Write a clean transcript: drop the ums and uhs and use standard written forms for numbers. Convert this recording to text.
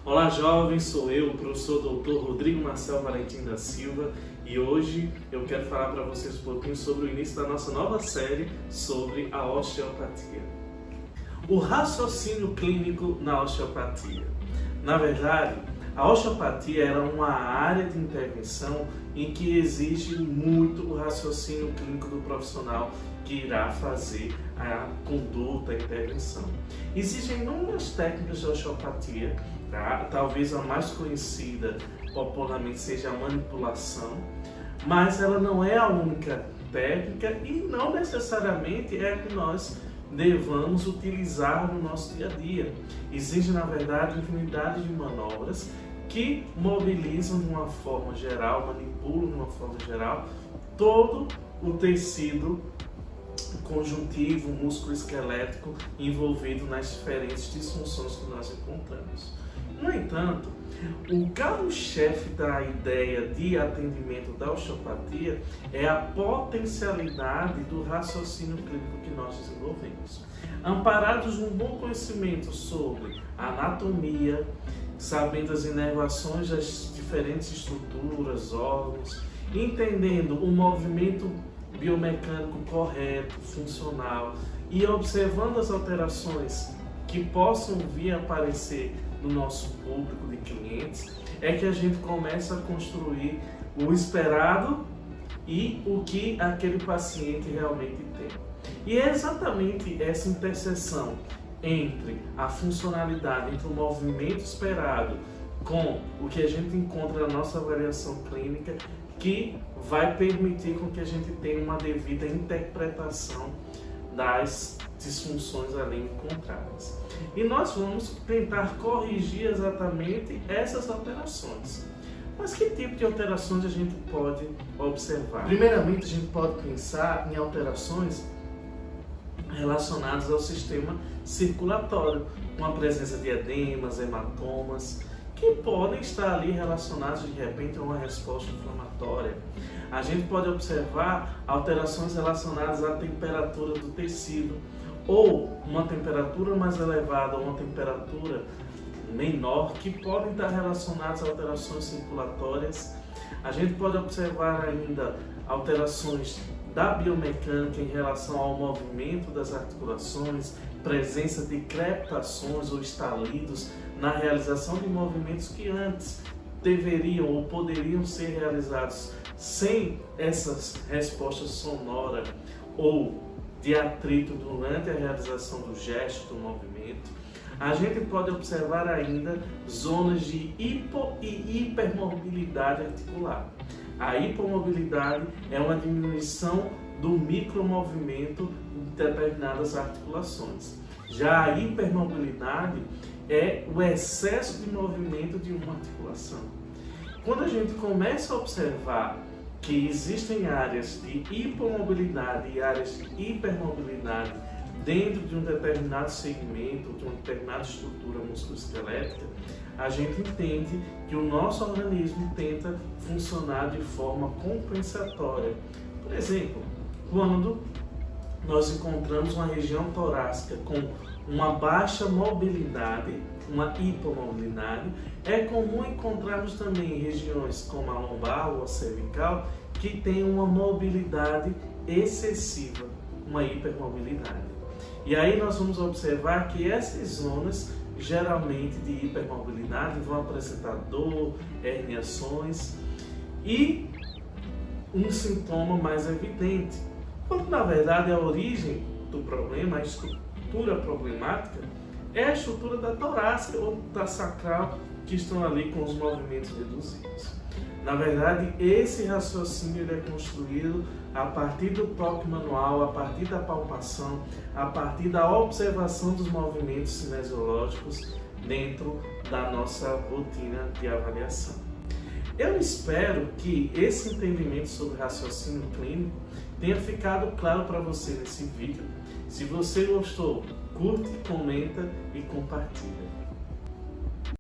Olá jovens, sou eu, o professor Dr. Rodrigo Marcel Valentim da Silva, e hoje eu quero falar para vocês um pouquinho sobre o início da nossa nova série sobre a osteopatia. O raciocínio clínico na osteopatia. Na verdade, a osteopatia era uma área de intervenção em que exige muito o raciocínio clínico do profissional que irá fazer a conduta, a intervenção. Existem inúmeras técnicas de osteopatia, tá? Talvez a mais conhecida popularmente seja a manipulação, mas ela não é a única técnica e não necessariamente é a que nós devamos utilizar no nosso dia a dia. Existe, na verdade, infinidade de manobras que mobilizam de uma forma geral, manipulam de uma forma geral todo o tecido conjuntivo, músculo esquelético envolvido nas diferentes disfunções que nós encontramos. No entanto, o carro-chefe da ideia de atendimento da osteopatia é a potencialidade do raciocínio clínico que nós desenvolvemos. Amparados num bom conhecimento sobre anatomia, sabendo as inervações das diferentes estruturas, órgãos, entendendo o movimento biomecânico correto, funcional e observando as alterações que possam vir a aparecer no nosso público de clientes, é que a gente começa a construir o esperado e o que aquele paciente realmente tem. E é exatamente essa interseção entre a funcionalidade, entre o movimento esperado com o que a gente encontra na nossa avaliação clínica que vai permitir com que a gente tenha uma devida interpretação das disfunções ali encontradas. E nós vamos tentar corrigir exatamente essas alterações. Mas que tipo de alterações a gente pode observar? Primeiramente, a gente pode pensar em alterações relacionadas ao sistema circulatório, com a presença de edemas, hematomas, que podem estar ali relacionados de repente a uma resposta inflamatória. A gente pode observar alterações relacionadas à temperatura do tecido, ou uma temperatura mais elevada ou uma temperatura menor, que podem estar relacionadas a alterações circulatórias. A gente pode observar ainda alterações da biomecânica em relação ao movimento das articulações, presença de crepitações ou estalidos na realização de movimentos que antes deveriam ou poderiam ser realizados sem essas respostas sonoras ou de atrito durante a realização do gesto, do movimento. A gente pode observar ainda zonas de hipo e hipermobilidade articular. A hipomobilidade é uma diminuição do micromovimento de determinadas articulações. Já a hipermobilidade é o excesso de movimento de uma articulação. Quando a gente começa a observar que existem áreas de hipomobilidade e áreas de hipermobilidade dentro de um determinado segmento, de uma determinada estrutura musculoesquelética, a gente entende que o nosso organismo tenta funcionar de forma compensatória. Por exemplo, quando nós encontramos uma região torácica com uma baixa mobilidade, uma hipomobilidade, é comum encontrarmos também regiões como a lombar ou a cervical que tem uma mobilidade excessiva, uma hipermobilidade. E aí nós vamos observar que essas zonas, geralmente de hipermobilidade, vão apresentar dor, herniações e um sintoma mais evidente, quando na verdade a origem do problema, a estrutura problemática, é a estrutura da torácica ou da sacral que estão ali com os movimentos reduzidos. Na verdade, esse raciocínio é construído a partir do toque manual, a partir da palpação, a partir da observação dos movimentos cinesiológicos dentro da nossa rotina de avaliação. Eu espero que esse entendimento sobre raciocínio clínico tenha ficado claro para você nesse vídeo. Se você gostou, curte, comenta e compartilha.